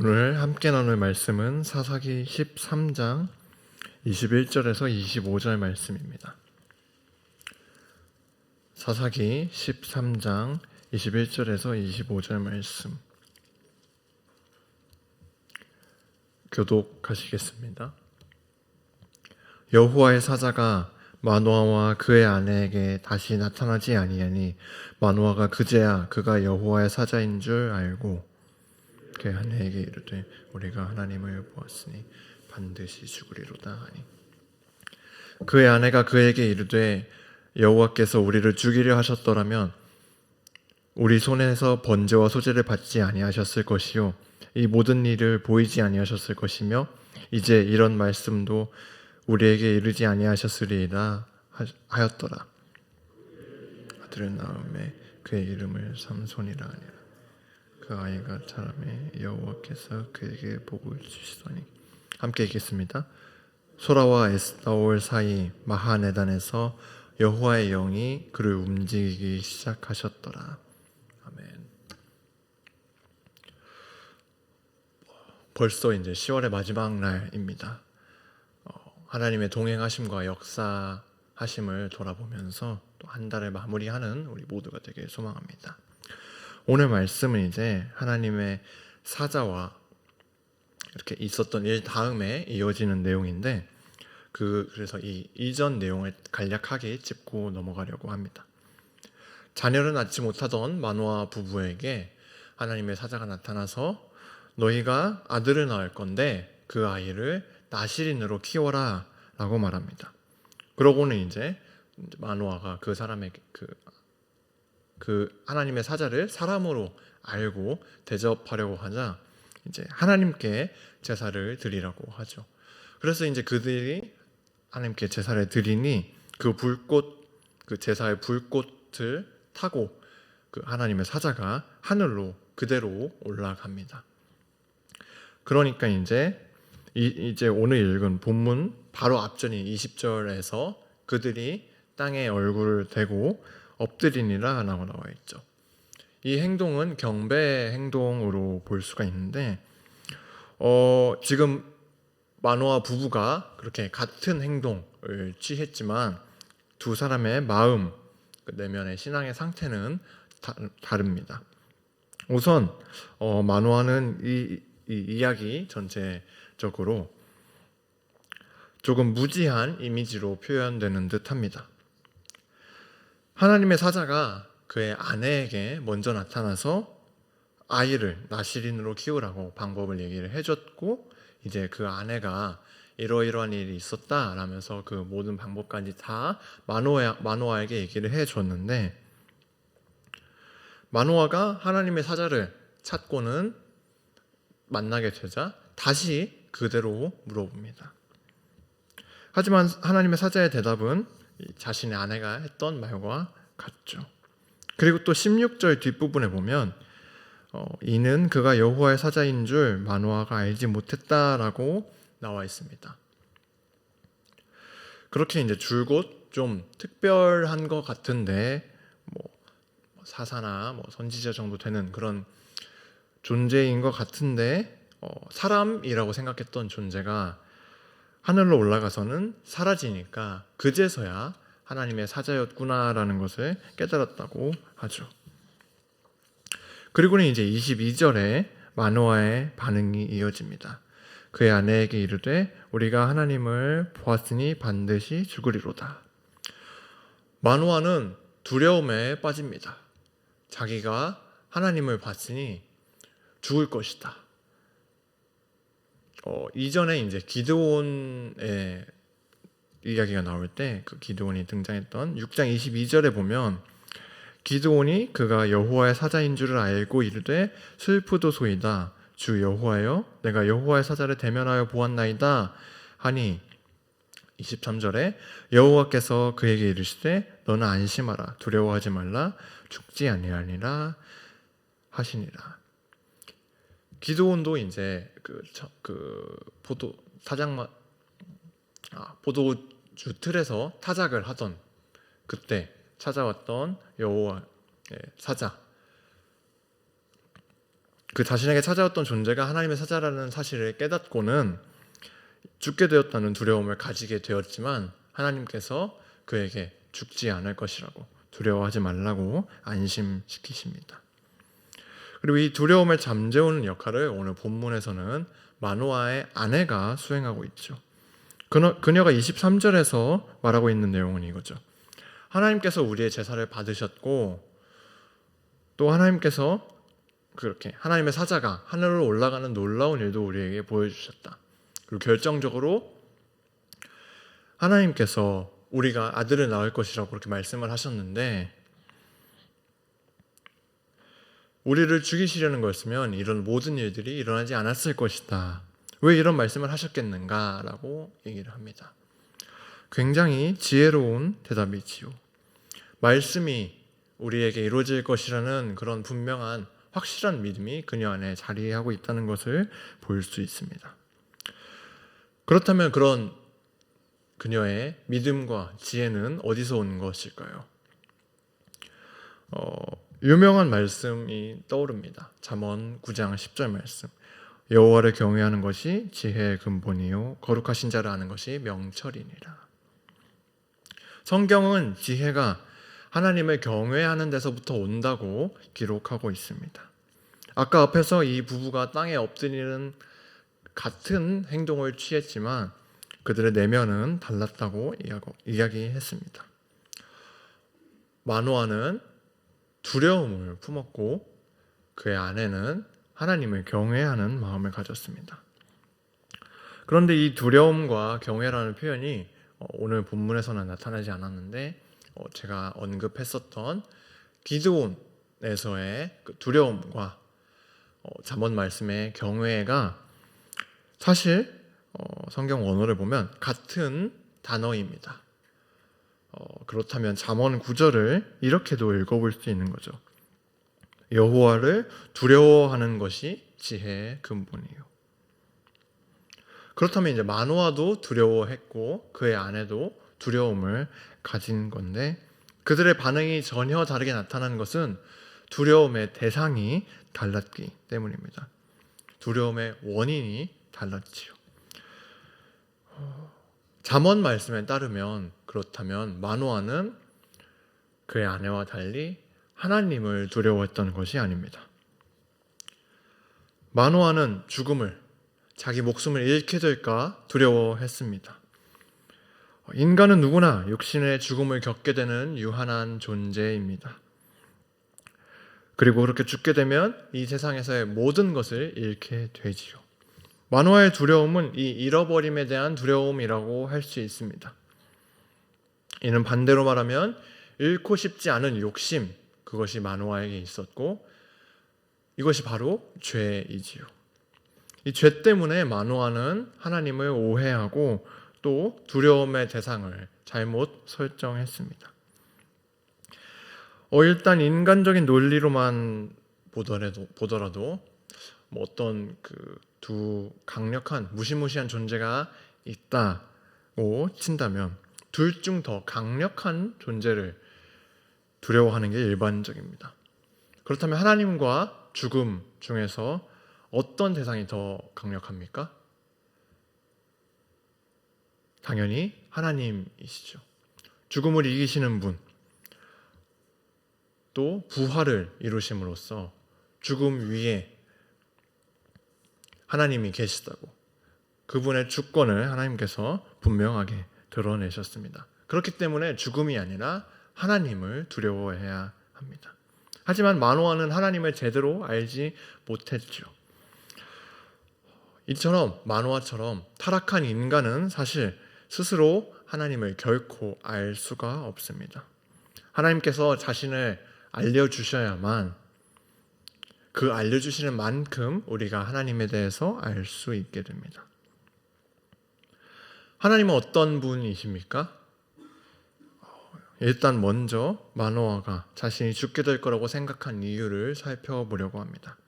오늘 함께 나눌 말씀은 사사기 13장 21절에서 25절 말씀입니다. 사사기 13장 21절에서 25절 말씀 교독하시겠습니다. 여호와의 사자가 마노아와 그의 아내에게 다시 나타나지 아니하니 마노아가 그제야 그가 여호와의 사자인 줄 알고 그의 아내에게 이르되 우리가 하나님을 보았으니 반드시 죽으리로다 하니 그의 아내가 그에게 이르되 여호와께서 우리를 죽이려 하셨더라면 우리 손에서 번제와 소제를 받지 아니하셨을 것이요 이 모든 일을 보이지 아니하셨을 것이며 이제 이런 말씀도 우리에게 이르지 아니하셨으리이다 하였더라. 아들을 낳음에 그의 이름을 삼손이라 하니라. 그 아이가 자라매 여호와께서 그에게 복을 주시더니. 함께 읽겠습니다. 소라와 에스타올 사이 마하네단에서 여호와의 영이 그를 움직이기 시작하셨더라. 아멘. 벌써 이제 10월의 마지막 날입니다. 하나님의 동행하심과 역사하심을 돌아보면서 또 한 달을 마무리하는 우리 모두가 되길 소망합니다. 오늘 말씀은 이제 하나님의 사자와 이렇게 있었던 일 다음에 이어지는 내용인데 그래서 이 이전 내용을 간략하게 짚고 넘어가려고 합니다. 자녀를 낳지 못하던 마노아 부부에게 하나님의 사자가 나타나서 너희가 아들을 낳을 건데 그 아이를 나실인으로 키워라 라고 말합니다. 그러고는 이제 마노아가 그 사람에게 그 하나님의 사자를 사람으로 알고 대접하려고 하자 이제 하나님께 제사를 드리라고 하죠. 그래서 이제 그들이 하나님께 제사를 드리니 그 제사의 불꽃을 타고 그 하나님의 사자가 하늘로 그대로 올라갑니다. 그러니까 이제 오늘 읽은 본문 바로 앞전인 20절에서 그들이 땅에 얼굴을 대고 엎드리니라 라고 나와 있죠. 이 행동은 경배 행동으로 볼 수가 있는데 지금 마노아 부부가 그렇게 같은 행동을 취했지만 두 사람의 마음, 내면의 신앙의 상태는 다릅니다. 우선 마노아는 이 이야기 전체적으로 조금 무지한 이미지로 표현되는 듯합니다. 하나님의 사자가 그의 아내에게 먼저 나타나서 아이를 나실인으로 키우라고 방법을 얘기를 해줬고 이제 그 아내가 이러이러한 일이 있었다라면서 그 모든 방법까지 다 마노아에게 얘기를 해줬는데 마노아가 하나님의 사자를 찾고는 만나게 되자 다시 그대로 물어봅니다. 하지만 하나님의 사자의 대답은 자신의 아내가 했던 말과 같죠. 그리고 또 16절 뒷부분에 보면 이는 그가 여호와의 사자인 줄 마노아가 알지 못했다라고 나와 있습니다. 그렇게 이제 줄곧 좀 특별한 것 같은데 사사나 선지자 정도 되는 그런 존재인 것 같은데 사람이라고 생각했던 존재가 하늘로 올라가서는 사라지니까 그제서야 하나님의 사자였구나라는 것을 깨달았다고 하죠. 그리고는 이제 22절에 마노아의 반응이 이어집니다. 그의 아내에게 이르되 우리가 하나님을 보았으니 반드시 죽으리로다. 마노아는 두려움에 빠집니다. 자기가 하나님을 봤으니 죽을 것이다. 이전에 이제 기드온의 이야기가 나올 때 그 기드온이 등장했던 6장 22절에 보면 기드온이 그가 여호와의 사자인 줄을 알고 이르되 슬프도소이다 주 여호와여 내가 여호와의 사자를 대면하여 보았나이다 하니 23절에 여호와께서 그에게 이르시되 너는 안심하라 두려워하지 말라 죽지 아니하니라 하시니라. 기드온도 이제 포도주 틀에서 타작을 하던 그때 찾아왔던 여호와의 사자 그 자신에게 찾아왔던 존재가 하나님의 사자라는 사실을 깨닫고는 죽게 되었다는 두려움을 가지게 되었지만 하나님께서 그에게 죽지 않을 것이라고, 두려워하지 말라고 안심시키십니다. 그리고 이 두려움을 잠재우는 역할을 오늘 본문에서는 마노아의 아내가 수행하고 있죠. 그녀가 23절에서 말하고 있는 내용은 이거죠. 하나님께서 우리의 제사를 받으셨고 또 하나님께서 그렇게 하나님의 사자가 하늘로 올라가는 놀라운 일도 우리에게 보여주셨다. 그리고 결정적으로 하나님께서 우리가 아들을 낳을 것이라고 그렇게 말씀을 하셨는데 우리를 죽이시려는 거였으면 이런 모든 일들이 일어나지 않았을 것이다. 왜 이런 말씀을 하셨겠는가? 라고 얘기를 합니다. 굉장히 지혜로운 대답이지요. 말씀이 우리에게 이루어질 것이라는 그런 분명한 확실한 믿음이 그녀 안에 자리하고 있다는 것을 볼 수 있습니다. 그렇다면 그런 그녀의 믿음과 지혜는 어디서 온 것일까요? 유명한 말씀이 떠오릅니다. 잠언 9장 10절 말씀. 여호와를 경외하는 것이 지혜의 근본이요 거룩하신 자를 아는 것이 명철이니라. 성경은 지혜가 하나님을 경외하는 데서부터 온다고 기록하고 있습니다. 아까 앞에서 이 부부가 땅에 엎드리는 같은 행동을 취했지만 그들의 내면은 달랐다고 이야기했습니다. 마노아는 두려움을 품었고 그의 아내는 하나님을 경외하는 마음을 가졌습니다. 그런데 이 두려움과 경외라는 표현이 오늘 본문에서는 나타나지 않았는데 제가 언급했었던 기드온에서의 그 두려움과 잠언 말씀의 경외가 사실 성경 원어를 보면 같은 단어입니다. 그렇다면 잠언 9절을 이렇게도 읽어볼 수 있는 거죠. 여호와를 두려워하는 것이 지혜의 근본이요. 그렇다면 이제 마노아도 두려워했고 그의 아내도 두려움을 가진 건데 그들의 반응이 전혀 다르게 나타나는 것은 두려움의 대상이 달랐기 때문입니다. 두려움의 원인이 달랐지요. 잠언 말씀에 따르면 그렇다면 마노아는 그의 아내와 달리 하나님을 두려워했던 것이 아닙니다. 마노아는 죽음을, 자기 목숨을 잃게 될까 두려워했습니다. 인간은 누구나 육신의 죽음을 겪게 되는 유한한 존재입니다. 그리고 그렇게 죽게 되면 이 세상에서의 모든 것을 잃게 되지요. 마노아의 두려움은 이 잃어버림에 대한 두려움이라고 할 수 있습니다. 이는 반대로 말하면 잃고 싶지 않은 욕심, 그것이 마노아에게 있었고 이것이 바로 죄이지요. 이 죄 때문에 마노아는 하나님을 오해하고 또 두려움의 대상을 잘못 설정했습니다. 일단 인간적인 논리로만 보더라도 어떤 두 강력한 무시무시한 존재가 있다고 친다면 둘 중 더 강력한 존재를 두려워하는 게 일반적입니다. 그렇다면 하나님과 죽음 중에서 어떤 대상이 더 강력합니까? 당연히 하나님이시죠. 죽음을 이기시는 분, 또 부활을 이루심으로써 죽음 위에 하나님이 계시다고 그분의 주권을 하나님께서 분명하게 드러내셨습니다. 그렇기 때문에 죽음이 아니라 하나님을 두려워해야 합니다. 하지만 마노아는 하나님을 제대로 알지 못했죠. 이처럼 마노아처럼 타락한 인간은 사실 스스로 하나님을 결코 알 수가 없습니다. 하나님께서 자신을 알려주셔야만 그 알려주시는 만큼 우리가 하나님에 대해서 알 수 있게 됩니다. 하나님은 어떤 분이십니까? 일단 먼저 마노아가 자신이 죽게 될 거라고 생각한 이유를 살펴보려고 합니다.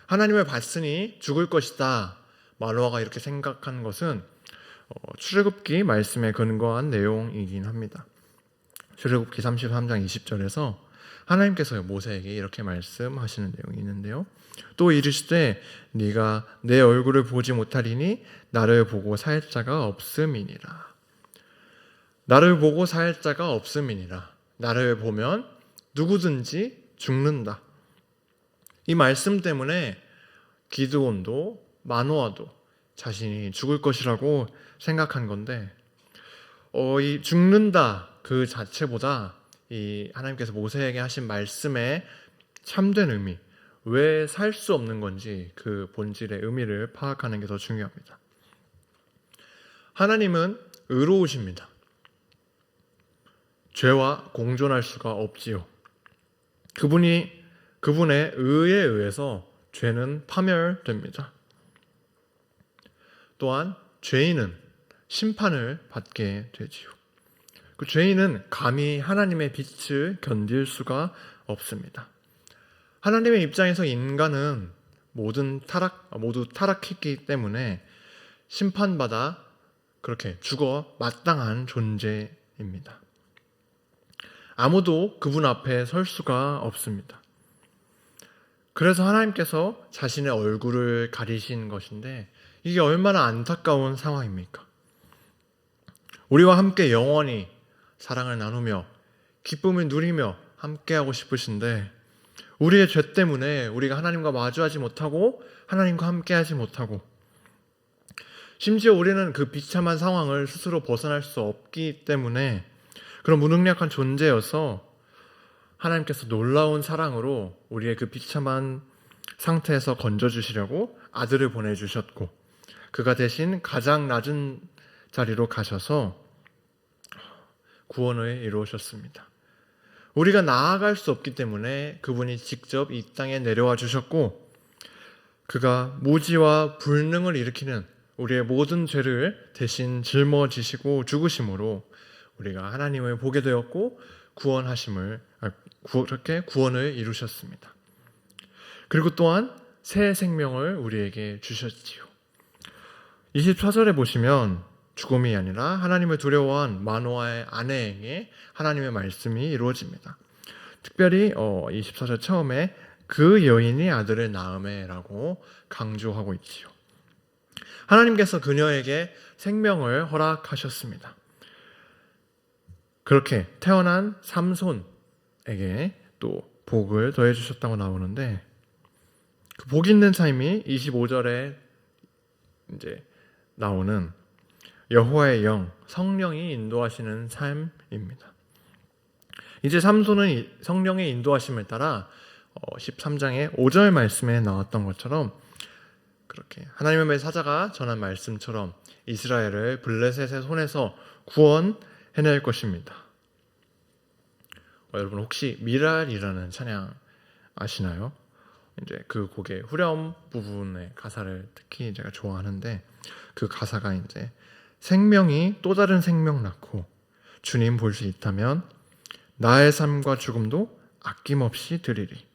하나님을 봤으니 죽을 것이다. 마노아가 이렇게 생각한 것은 출애굽기 말씀에 근거한 내용이긴 합니다. 출애굽기 33장 20절에서 하나님께서 모세에게 이렇게 말씀하시는 내용이 있는데요. 또 이르시되 네가 내 얼굴을 보지 못하리니 나를 보고 살 자가 없음이니라. 나를 보고 살 자가 없음이니라. 나를 보면 누구든지 죽는다. 이 말씀 때문에 기드온도 마노아도 자신이 죽을 것이라고 생각한 건데 이 죽는다 그 자체보다 이 하나님께서 모세에게 하신 말씀의 참된 의미, 왜 살 수 없는 건지 그 본질의 의미를 파악하는 게 더 중요합니다. 하나님은 의로우십니다. 죄와 공존할 수가 없지요. 그분의 의에 의해서 죄는 파멸됩니다. 또한 죄인은 심판을 받게 되지요. 그 죄인은 감히 하나님의 빛을 견딜 수가 없습니다. 하나님의 입장에서 인간은 모두 타락했기 때문에 심판받아 그렇게 죽어 마땅한 존재입니다. 아무도 그분 앞에 설 수가 없습니다. 그래서 하나님께서 자신의 얼굴을 가리신 것인데 이게 얼마나 안타까운 상황입니까? 우리와 함께 영원히 사랑을 나누며 기쁨을 누리며 함께하고 싶으신데 우리의 죄 때문에 우리가 하나님과 마주하지 못하고 하나님과 함께하지 못하고 심지어 우리는 그 비참한 상황을 스스로 벗어날 수 없기 때문에 그런 무능력한 존재여서 하나님께서 놀라운 사랑으로 우리의 그 비참한 상태에서 건져주시려고 아들을 보내주셨고 그가 대신 가장 낮은 자리로 가셔서 구원을 이루셨습니다. 우리가 나아갈 수 없기 때문에 그분이 직접 이 땅에 내려와 주셨고 그가 무지와 불능을 일으키는 우리의 모든 죄를 대신 짊어지시고 죽으심으로 우리가 하나님을 보게 되었고 그렇게 구원을 이루셨습니다. 그리고 또한 새 생명을 우리에게 주셨지요. 24절에 보시면 죽음이 아니라 하나님을 두려워한 마노아의 아내에게 하나님의 말씀이 이루어집니다. 특별히 24절 처음에 그 여인이 아들을 낳으매라고 강조하고 있지요. 하나님께서 그녀에게 생명을 허락하셨습니다. 그렇게 태어난 삼손에게 또 복을 더해 주셨다고 나오는데 그 복 있는 삶이 25절에 이제 나오는 여호와의 영, 성령이 인도하시는 삶입니다. 이제 삼손은 성령의 인도하심을 따라 13장의 5절 말씀에 나왔던 것처럼 그렇게 하나님의 사자가 전한 말씀처럼 이스라엘을 블레셋의 손에서 구원해낼 것입니다. 여러분 혹시 미랄이라는 찬양 아시나요? 이제 그 곡의 후렴 부분의 가사를 특히 제가 좋아하는데 그 가사가 이제 생명이 또 다른 생명 낳고 주님 볼 수 있다면 나의 삶과 죽음도 아낌없이 드리리.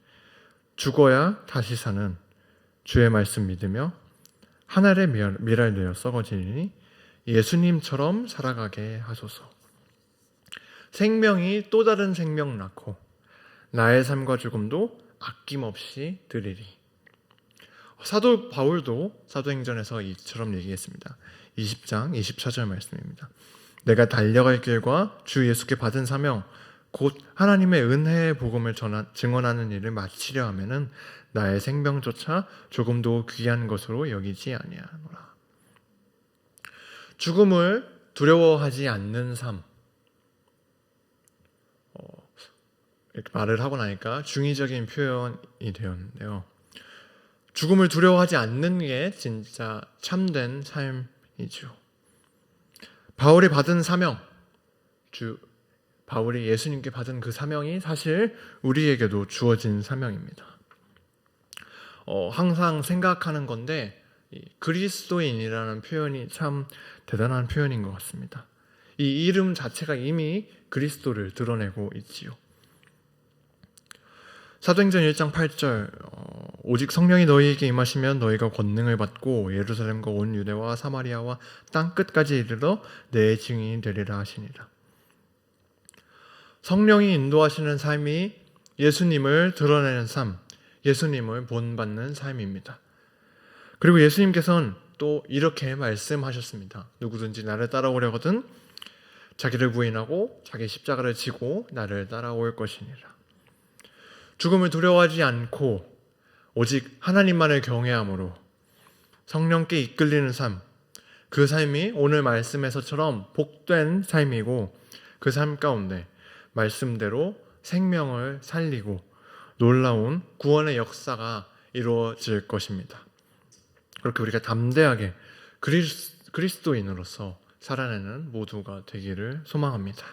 죽어야 다시 사는 주의 말씀 믿으며 하늘의 미랄 되어 썩어지니 예수님처럼 살아가게 하소서. 생명이 또 다른 생명 낳고 나의 삶과 죽음도 아낌없이 드리리. 사도 바울도 사도행전에서 이처럼 얘기했습니다. 20장 24절 말씀입니다. 내가 달려갈 길과 주 예수께 받은 사명 곧 하나님의 은혜의 복음을 증언하는 일을 마치려 하면은 나의 생명조차 조금도 귀한 것으로 여기지 아니하노라. 죽음을 두려워하지 않는 삶. 이렇게 말을 하고 나니까 중의적인 표현이 되었는데요. 죽음을 두려워하지 않는 게 진짜 참된 삶이죠. 바울이 받은 사명, 바울이 예수님께 받은 그 사명이 사실 우리에게도 주어진 사명입니다. 항상 생각하는 건데 그리스도인이라는 표현이 참 대단한 표현인 것 같습니다. 이 이름 자체가 이미 그리스도를 드러내고 있지요. 사도행전 1장 8절 오직 성령이 너희에게 임하시면 너희가 권능을 받고 예루살렘과 온 유대와 사마리아와 땅 끝까지 이르러 내 증인이 되리라 하시니라. 성령이 인도하시는 삶이 예수님을 드러내는 삶, 예수님을 본받는 삶입니다. 그리고 예수님께서는 또 이렇게 말씀하셨습니다. 누구든지 나를 따라오려거든 자기를 부인하고 자기 십자가를 지고 나를 따라올 것이니라. 죽음을 두려워하지 않고 오직 하나님만을 경외함으로 성령께 이끌리는 삶, 그 삶이 오늘 말씀에서처럼 복된 삶이고 그 삶 가운데 말씀대로 생명을 살리고 놀라운 구원의 역사가 이루어질 것입니다. 그렇게 우리가 담대하게 그리스도인으로서 살아내는 모두가 되기를 소망합니다.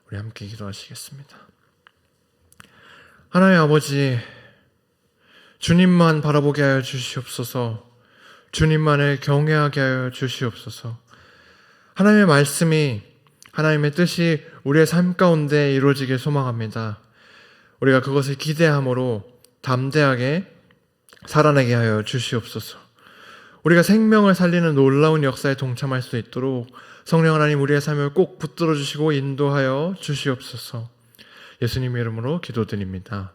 우리 함께 기도하시겠습니다. 하나님 아버지, 주님만 바라보게 하여 주시옵소서. 주님만을 경외하게 하여 주시옵소서. 하나님의 말씀이, 하나님의 뜻이 우리의 삶 가운데 이루어지길 소망합니다. 우리가 그것을 기대함으로 담대하게 살아내게 하여 주시옵소서. 우리가 생명을 살리는 놀라운 역사에 동참할 수 있도록 성령 하나님 우리의 삶을 꼭 붙들어 주시고 인도하여 주시옵소서. 예수님의 이름으로 기도드립니다.